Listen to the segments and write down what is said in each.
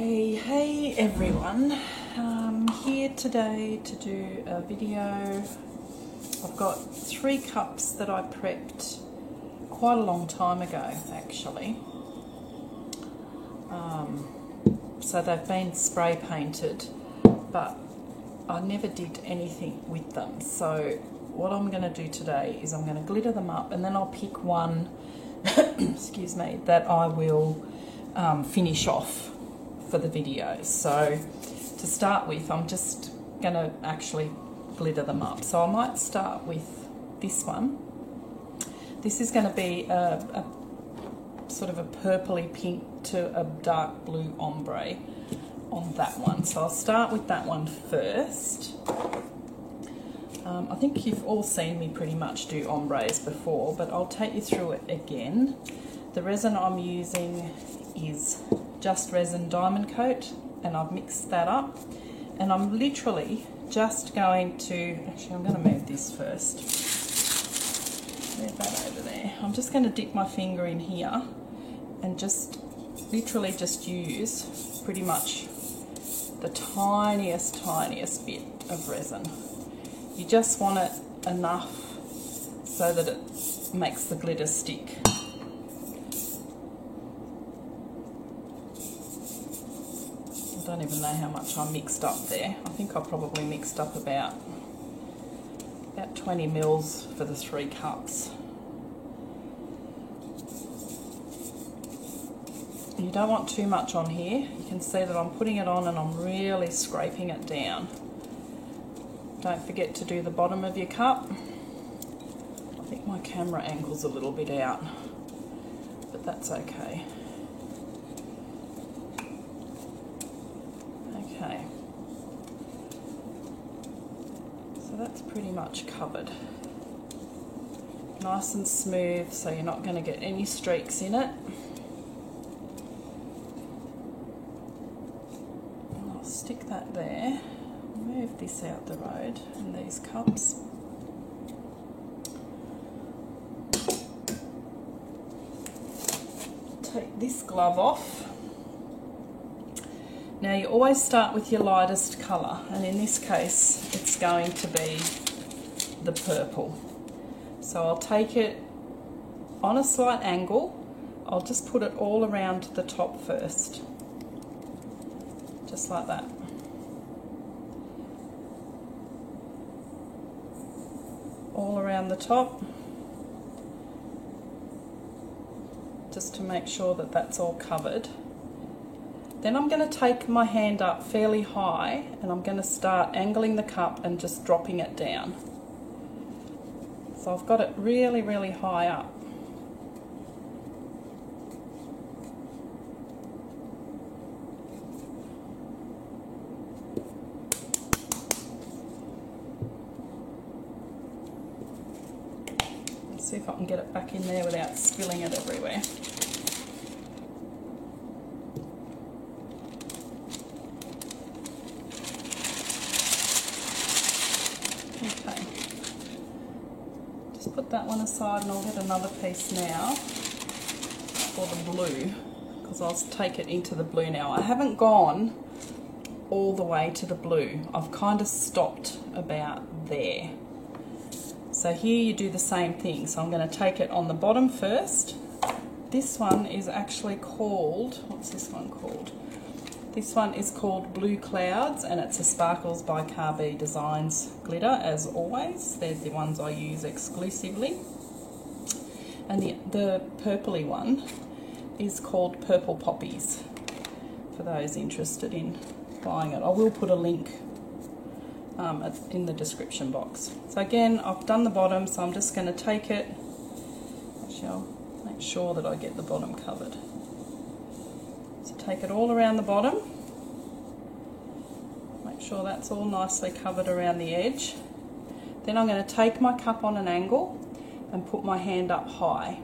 Hey everyone, I'm here today to do a video. I've got 3 cups that I prepped quite a long time ago actually. So they've been spray painted, but I never did anything with them. So what I'm going to do today is I'm going to glitter them up, and then I'll pick one excuse me, that I will finish off for the video. So to start with, I'm just going to actually glitter them up. So I might start with this one. This is going to be a sort of a purpley pink to a dark blue ombre on that one. So I'll start with that one first. I think you've all seen me pretty much do ombres before, but I'll take you through it again. The resin I'm using is Just Resin Diamond Coat, and I've mixed that up, and I'm literally just going to, actually I'm going to move this first, move that over there. I'm just going to dip my finger in here and just literally just use pretty much the tiniest bit of resin. You just want it enough so that it makes the glitter stick. I don't even know how much I mixed up there. I think I probably mixed up about 20 mils for the 3 cups. You don't want too much on here. You can see that I'm putting it on and I'm really scraping it down. Don't forget to do the bottom of your cup. I think my camera angle's a little bit out, but that's okay. Okay, so that's pretty much covered. Nice and smooth, so you're not going to get any streaks in it. And I'll stick that there. Move this out the road in these cups. Take this glove off. Now you always start with your lightest colour, and in this case it's going to be the purple. So I'll take it on a slight angle. I'll just put it all around the top first, just like that. All around the top, just to make sure that that's all covered. Then I'm going to take my hand up fairly high and I'm going to start angling the cup and just dropping it down. So I've got it really high up. See if I can get it back in there without spilling it everywhere. Okay, just put that one aside and I'll get another piece now for the blue, because I'll take it into the blue now. I haven't gone all the way to the blue. I've kind of stopped about there. So here you do the same thing. So I'm going to take it on the bottom first. This one is actually called, what's this one called? This one is called Blue Clouds, and it's a Sparkles by Carbee Designs glitter, as always. They're the ones I use exclusively. And the purpley one is called Purple Poppies, for those interested in buying it. I will put a link in the description box. So again, I've done the bottom, so I'm just going to take it. Actually, I'll make sure that I get the bottom covered. So take it all around the bottom. Make sure that's all nicely covered around the edge. Then I'm going to take my cup on an angle and put my hand up high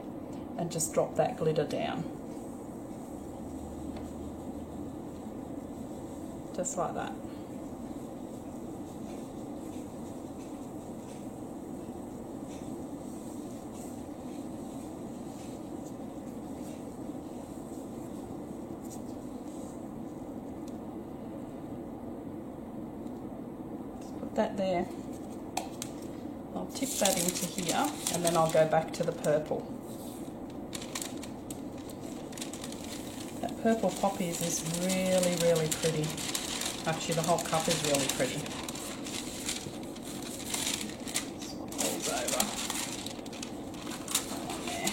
and just drop that glitter down. Just like that. that there. I'll tip that into here and then I'll go back to the purple. That purple poppies is really, really pretty. Actually, the whole cup is really pretty. Swap these over. On there.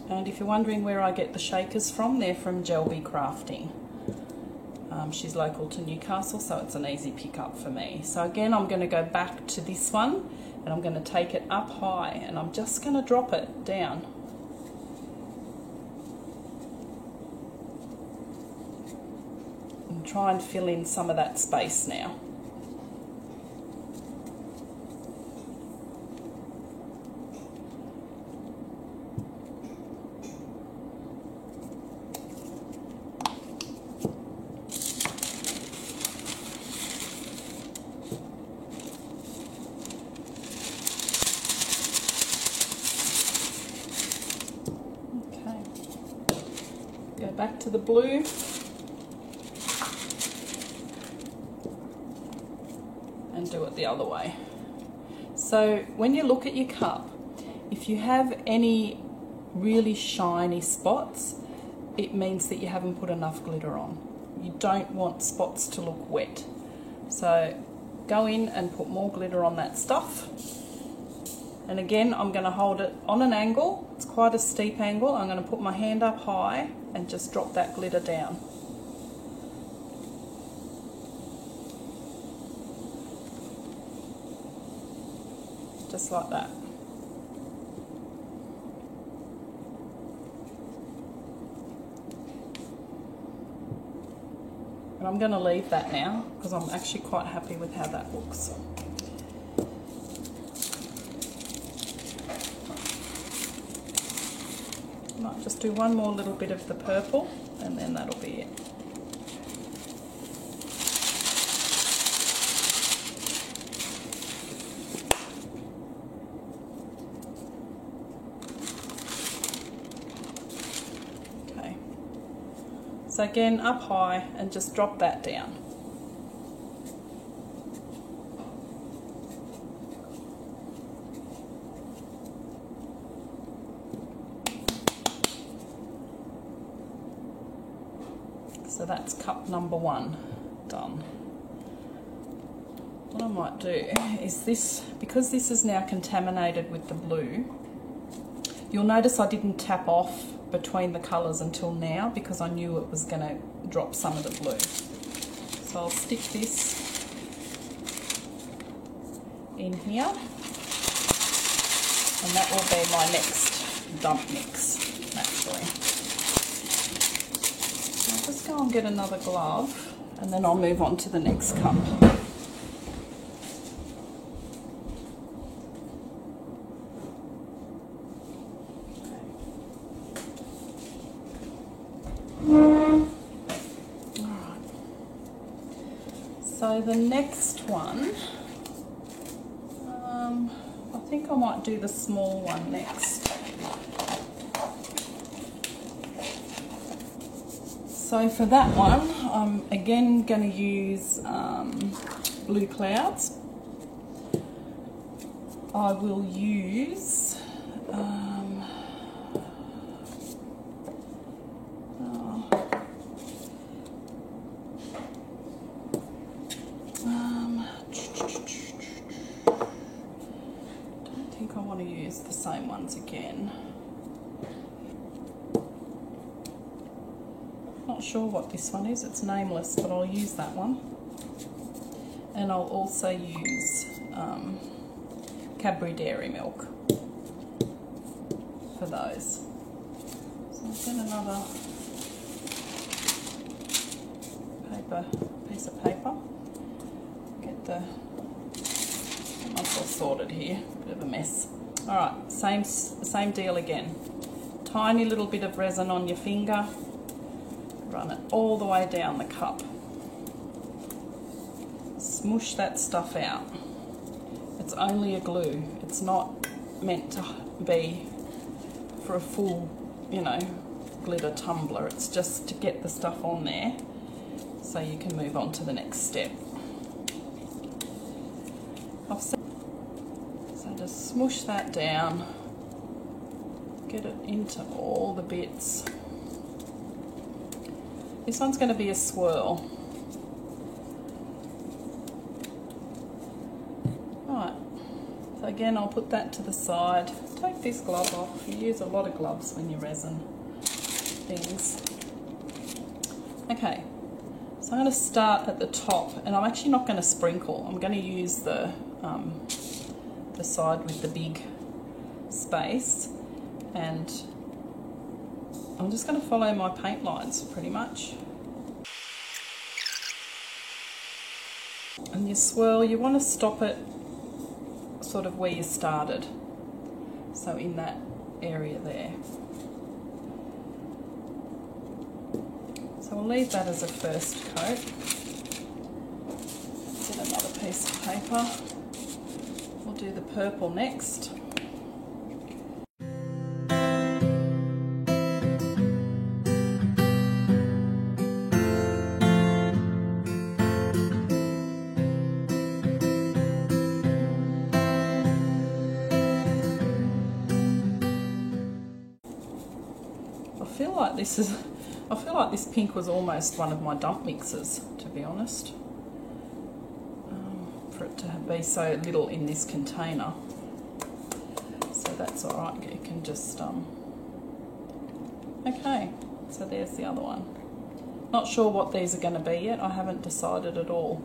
And if you're wondering where I get the shakers from, they're from Gelby Crafting. She's local to Newcastle, so it's an easy pickup for me. So again, I'm going to go back to this one and I'm going to take it up high and I'm just going to drop it down. And try and fill in some of that space now. Back to the blue. And do it the other way. So when you look at your cup, if you have any really shiny spots, it means that you haven't put enough glitter on. You don't want spots to look wet. So go in and put more glitter on that stuff. And again, I'm going to hold it on an angle. It's quite a steep angle. I'm going to put my hand up high and just drop that glitter down. Just like that. And I'm going to leave that now because I'm actually quite happy with how that looks. Might just do one more little bit of the purple and then that'll be it. Okay. So again, up high and just drop that down. So that's cup number one done. What I might do is this, because this is now contaminated with the blue, you'll notice I didn't tap off between the colours until now because I knew it was going to drop some of the blue. So I'll stick this in here and that will be my next dump mix actually. Just go and get another glove and then I'll move on to the next cup. Alright. So the next one, I think I might do the small one next. So for that one, I'm again going to use Blue Clouds. I will use don't think I want to use the same ones again. Not sure what this one is, it's nameless, but I'll use that one. And I'll also use Cadbury Dairy Milk for those. So I'll get another piece of paper. Get the, once all sorted here, bit of a mess. Alright, same deal again. Tiny little bit of resin on your finger. Run it all the way down the cup. Smoosh that stuff out. It's only a glue. It's not meant to be for a full, you know, glitter tumbler. It's just to get the stuff on there so you can move on to the next step. So just smush that down, get it into all the bits. This one's going to be a swirl. Right, so again I'll put that to the side. Take this glove off. You use a lot of gloves when you resin things. Okay, so I'm going to start at the top, and I'm actually not going to sprinkle. I'm going to use the side with the big space, and I'm just going to follow my paint lines pretty much. And you swirl, you want to stop it sort of where you started, so in that area there. So we'll leave that as a first coat. Get another piece of paper. We'll do the purple next. I feel like this pink was almost one of my dump mixes, to be honest, for it to be so little in this container. So that's all right. You can just okay. So there's the other one. Not sure what these are going to be yet. I haven't decided at all.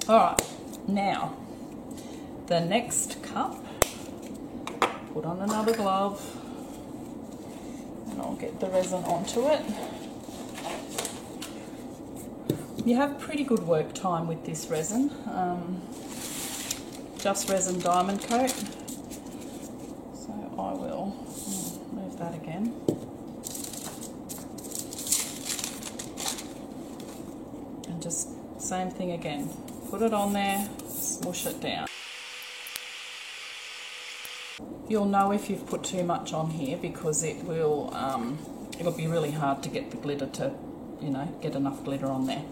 All right, now the next cup. Put on another glove, and I'll get the resin onto it. You have pretty good work time with this resin. Just Resin Diamond Coat. So I will move that again. And just same thing again. Put it on there, smush it down. You'll know if you've put too much on here, because it will it'll be really hard to get the glitter to, you know, get enough glitter on there.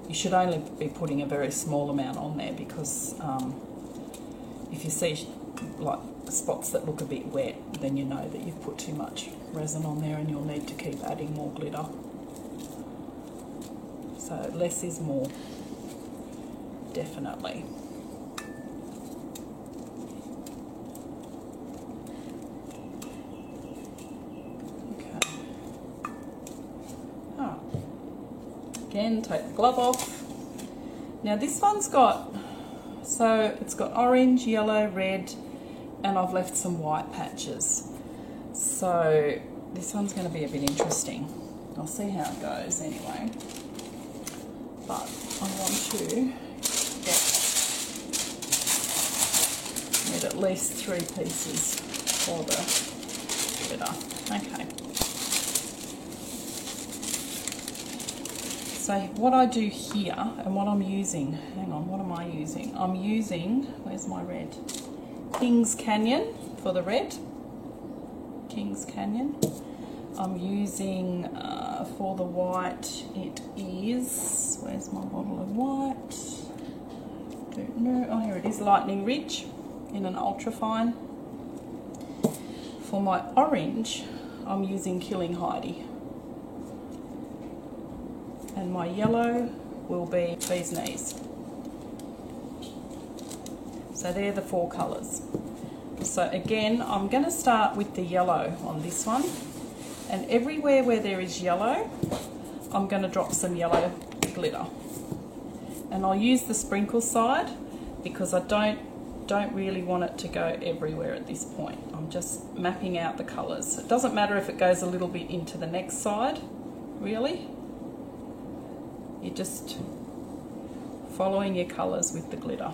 You should only be putting a very small amount on there, because if you see like spots that look a bit wet, then you know that you've put too much resin on there, and you'll need to keep adding more glitter. So less is more, definitely. Again, take the glove off. Now this one's got, so it's got orange, yellow, red, and I've left some white patches. So this one's going to be a bit interesting. I'll see how it goes anyway. But I want to get at least 3 pieces for the glitter. Okay. So what I do here, and what I'm using, hang on, what am I using? I'm using, where's my red? Kings Canyon for the red. Kings Canyon. I'm using, for the white, it is, where's my bottle of white? Don't know, oh here it is, Lightning Ridge in an ultra fine. For my orange, I'm using Killing Heidi. And my yellow will be Bee's Knees. So they're the 4 colours. So again, I'm going to start with the yellow on this one. And everywhere where there is yellow, I'm going to drop some yellow glitter. And I'll use the sprinkle side, because I don't really want it to go everywhere at this point. I'm just mapping out the colours. It doesn't matter if it goes a little bit into the next side, really. You're just following your colours with the glitter.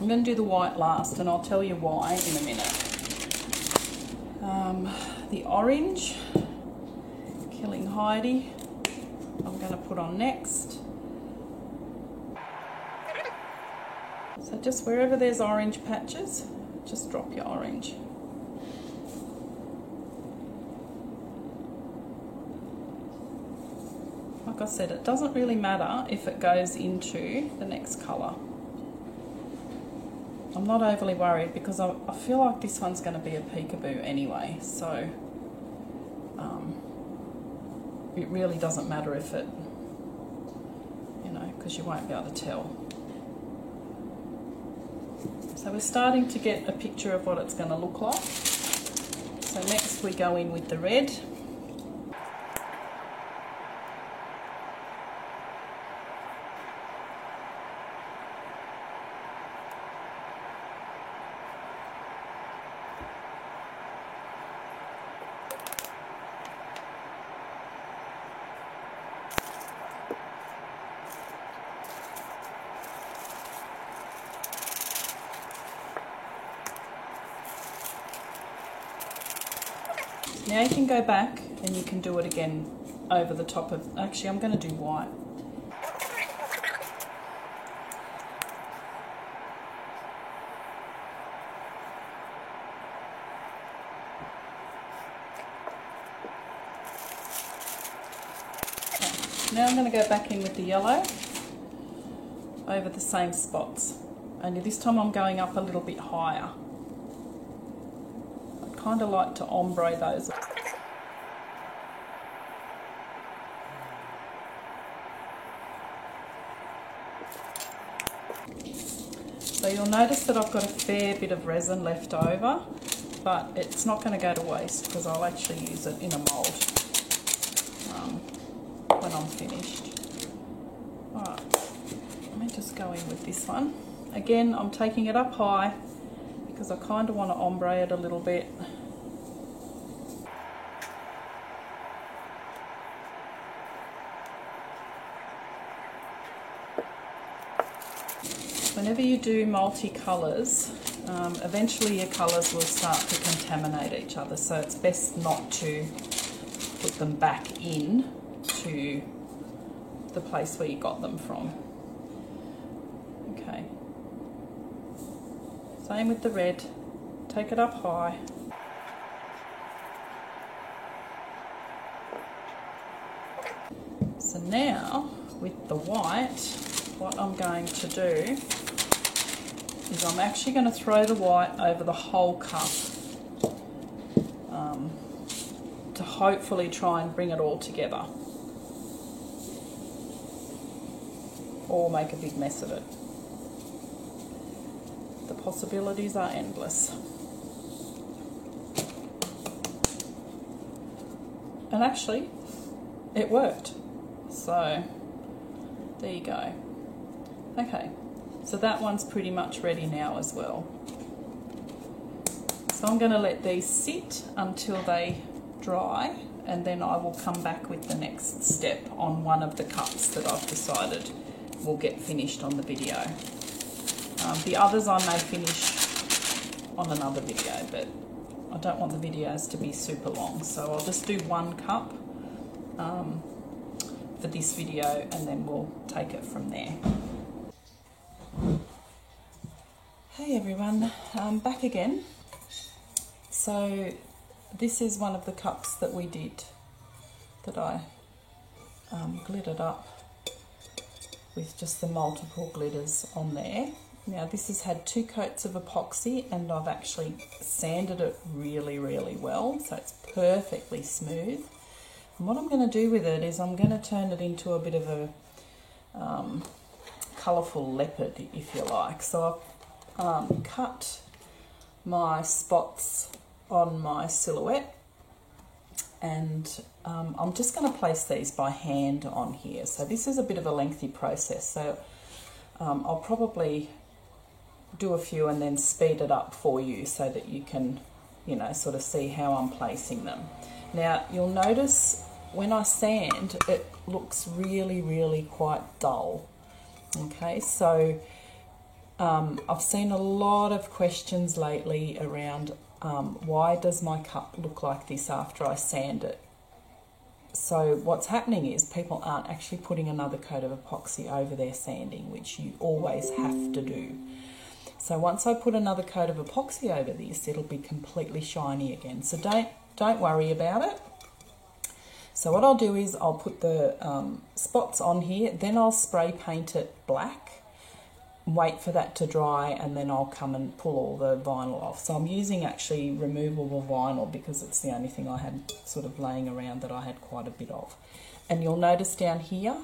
I'm going to do the white last, and I'll tell you why in a minute. The orange, Heidi I'm going to put on next. So just wherever there's orange patches, just drop your orange. Like I said, it doesn't really matter if it goes into the next colour. I'm not overly worried because I feel like this one's going to be a peekaboo anyway, so it really doesn't matter if it, you know, because you won't be able to tell. So we're starting to get a picture of what it's going to look like. So next we go in with the red. Now you can go back and you can do it again over the top of, actually I'm going to do white. Now I'm going to go back in with the yellow over the same spots. Only this time I'm going up a little bit higher. I kind of like to ombre those. So you'll notice that I've got a fair bit of resin left over, but it's not going to go to waste because I'll actually use it in a mould when I'm finished. Alright, let me just go in with this one. Again, I'm taking it up high because I kind of want to ombre it a little bit. Whenever you do multicolours, eventually your colours will start to contaminate each other, so it's best not to put them back in to the place where you got them from. Okay. Same with the red. Take it up high. So now, with the white, what I'm going to do is I'm actually going to throw the white over the whole cup to hopefully try and bring it all together, or make a big mess of it. The possibilities are endless. And actually, it worked. So, there you go. Okay, so that one's pretty much ready now as well. So I'm going to let these sit until they dry, and then I will come back with the next step on one of the cups that I've decided will get finished on the video. The others I may finish on another video, but I don't want the videos to be super long, so I'll just do one cup for this video, and then we'll take it from there. Hey everyone, I'm back again. So this is one of the cups that we did, that I glittered up with just the multiple glitters on there. Now this has had 2 coats of epoxy, and I've actually sanded it really, really well, so it's perfectly smooth. And what I'm going to do with it is I'm going to turn it into a bit of a colourful leopard, if you like. So I've cut my spots on my silhouette, and I'm just going to place these by hand on here. So this is a bit of a lengthy process, so I'll probably do a few and then speed it up for you so that you can, you know, sort of see how I'm placing them. Now you'll notice when I sand, it looks really, really quite dull. Okay, so I've seen a lot of questions lately around why does my cup look like this after I sand it. So what's happening is people aren't actually putting another coat of epoxy over their sanding, which you always have to do. So once I put another coat of epoxy over this, it'll be completely shiny again. So don't worry about it. So what I'll do is I'll put the spots on here, then I'll spray paint it black, wait for that to dry, and then I'll come and pull all the vinyl off. So I'm using actually removable vinyl because it's the only thing I had sort of laying around that I had quite a bit of. And you'll notice down here,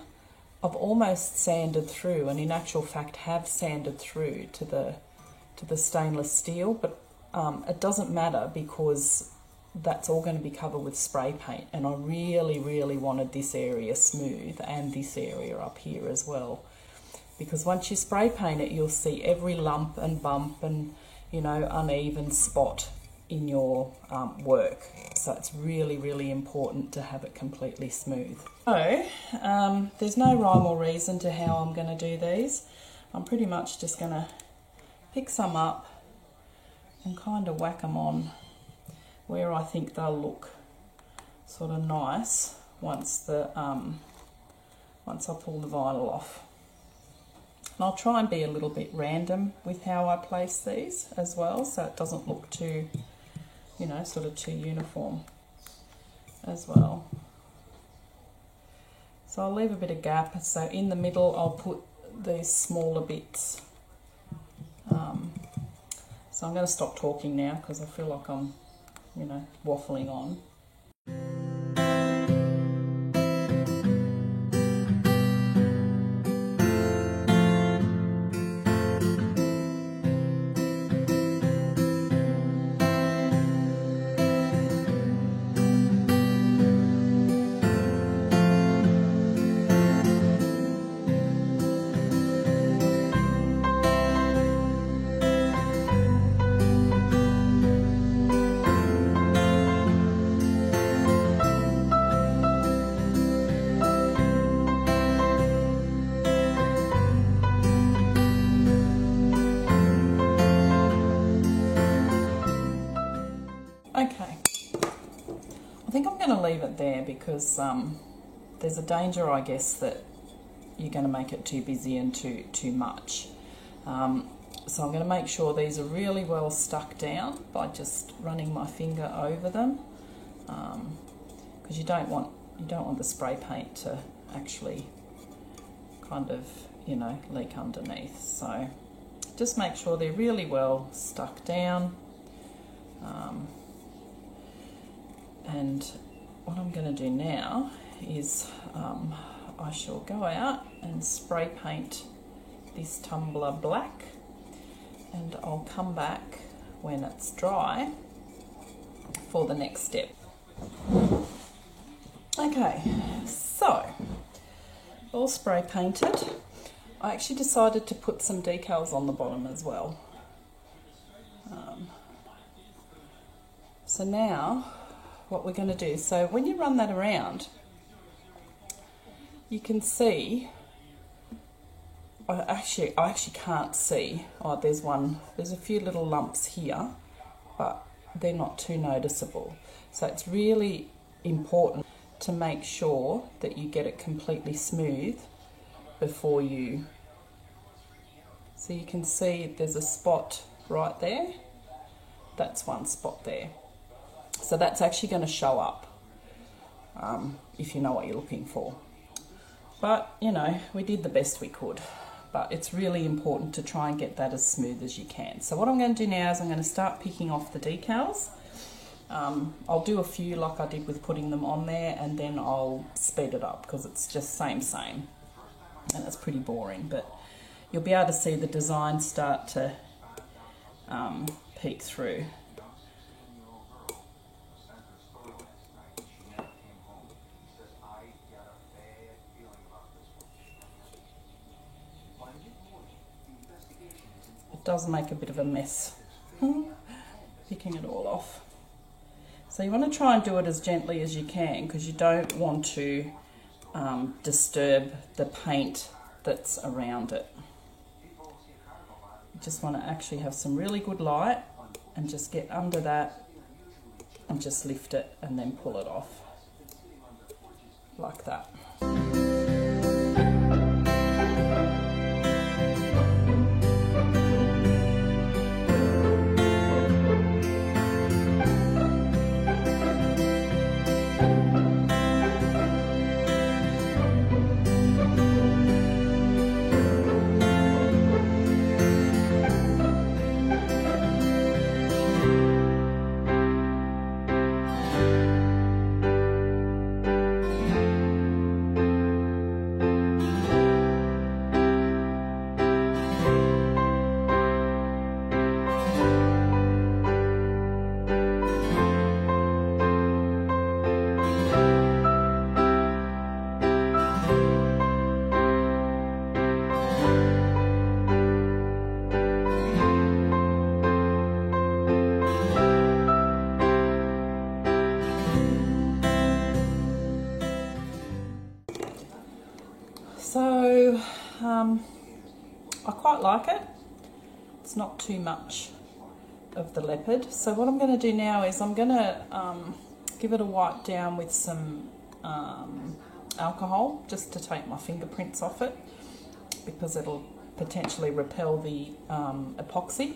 I've almost sanded through, and in actual fact have sanded through to the stainless steel, but it doesn't matter because that's all going to be covered with spray paint, and I really, really wanted this area smooth and this area up here as well. Because once you spray paint it, you'll see every lump and bump and, you know, uneven spot in your work. So it's really, really important to have it completely smooth. So there's no rhyme or reason to how I'm going to do these. I'm pretty much just going to pick some up and kind of whack them on where I think they'll look sort of nice once I pull the vinyl off. And I'll try and be a little bit random with how I place these as well, so it doesn't look too, you know, sort of too uniform as well. So I'll leave a bit of gap. So in the middle I'll put these smaller bits. So I'm going to stop talking now because I feel like I'm, you know, waffling on. Okay, I think I'm going to leave it there because there's a danger, I guess, that you're going to make it too busy and too much. So I'm going to make sure these are really well stuck down by just running my finger over them, because you don't want the spray paint to actually kind of, you know, leak underneath. So just make sure they're really well stuck down. And what I'm going to do now is I shall go out and spray paint this tumbler black, and I'll come back when it's dry for the next step. Okay, so all spray painted. I actually decided to put some decals on the bottom as well. So now what we're going to do, so when you run that around, you can see, I actually can't see, oh, there's a few little lumps here, but they're not too noticeable. So it's really important to make sure that you get it completely smooth before you, so you can see there's a spot right there, that's one spot there. So that's actually going to show up if you know what you're looking for. But, you know, we did the best we could. But it's really important to try and get that as smooth as you can. So what I'm going to do now is I'm going to start picking off the decals. I'll do a few like I did with putting them on there, and then I'll speed it up because it's just same. And it's pretty boring. But you'll be able to see the design start to peek through. Does make a bit of a mess picking it all off. So you want to try and do it as gently as you can because you don't want to disturb the paint that's around it. You just want to actually have some really good light and just get under that and just lift it and then pull it off. like that. So I quite like it. It's not too much of the leopard. So what I'm going to do now is I'm going to give it a wipe down with some alcohol just to take my fingerprints off it, because it'll potentially repel the epoxy.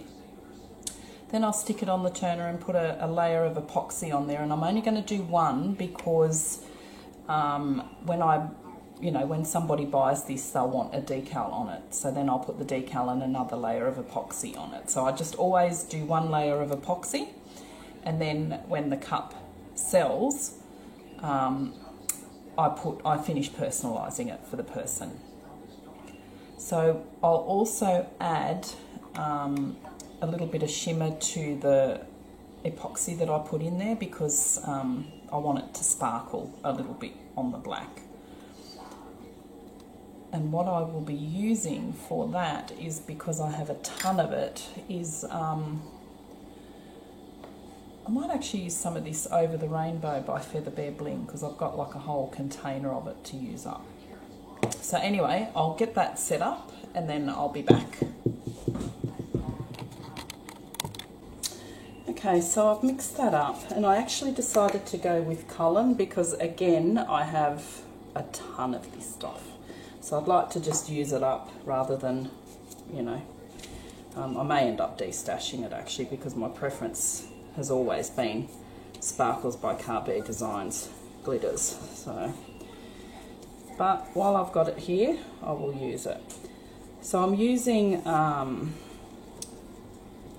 Then I'll stick it on the turner and put a layer of epoxy on there, and I'm only going to do one because when somebody buys this, they'll want a decal on it. So then I'll put the decal and another layer of epoxy on it. So I just always do one layer of epoxy, and then when the cup sells, I finish personalising it for the person. So I'll also add a little bit of shimmer to the epoxy that I put in there, because I want it to sparkle a little bit on the black. And what I will be using for that is, because I have a ton of it, is I might actually use some of this Over the Rainbow by Feather Bear Bling, because I've got like a whole container of it to use up. So anyway, I'll get that set up and then I'll be back. Okay, so I've mixed that up, and I actually decided to go with Cullen because, again, I have a ton of this stuff. So I'd like to just use it up rather than, I may end up destashing it actually, because my preference has always been Sparkles by Carbide Designs glitters. So, but while I've got it here, I will use it. So I'm using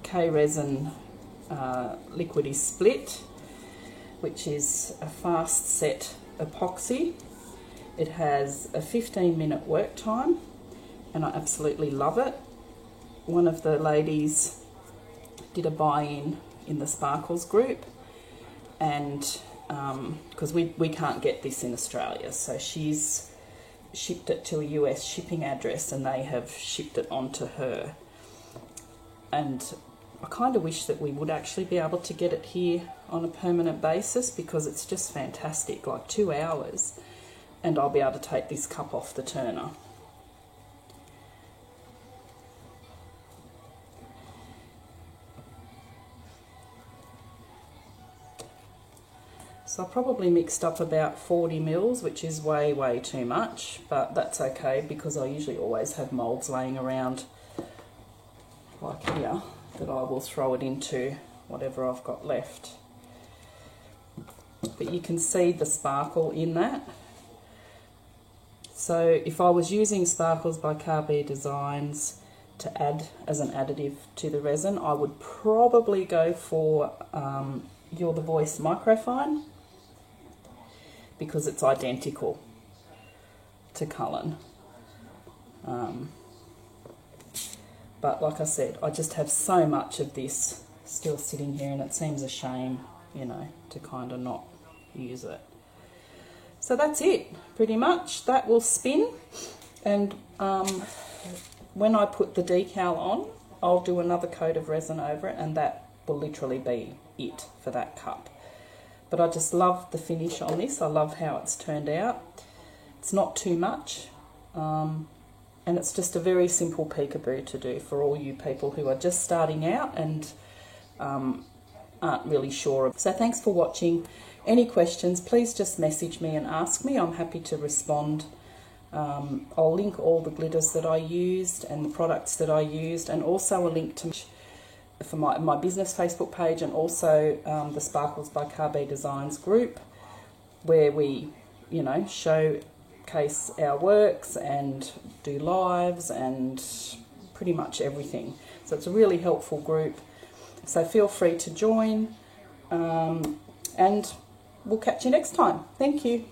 K-Resin Liquidy Split, which is a fast set epoxy. It has a 15-minute work time, and I absolutely love it. One of the ladies did a buy-in the Sparkles group, and because we can't get this in Australia, so she's shipped it to a US shipping address, and they have shipped it on to her. And I kind of wish that we would actually be able to get it here on a permanent basis, because it's just fantastic, like 2 hours. And I'll be able to take this cup off the turner. So I probably mixed up about 40 mils, which is way too much, but that's okay, because I usually always have moulds laying around like here that I will throw it into whatever I've got left. But you can see the sparkle in that. So if I was using Sparkles by Carbide Designs to add as an additive to the resin, I would probably go for You're the Voice Microfine, because it's identical to Cullen. But like I said, I just have so much of this still sitting here, and it seems a shame, to kind of not use it. So that's it, pretty much. That will spin, and when I put the decal on, I'll do another coat of resin over it, and that will literally be it for that cup. But I just love the finish on this. I love how it's turned out. It's not too much, and it's just a very simple peekaboo to do for all you people who are just starting out and aren't really sure. So thanks for watching. any questions, please just message me and ask me. I'm happy to respond. I'll link all the glitters that I used and the products that I used, and also a link to for my business Facebook page, and also the Sparkles by Carbie Designs group, where we, you know, showcase our works and do lives and pretty much everything. So it's a really helpful group. So feel free to join, and we'll catch you next time. Thank you.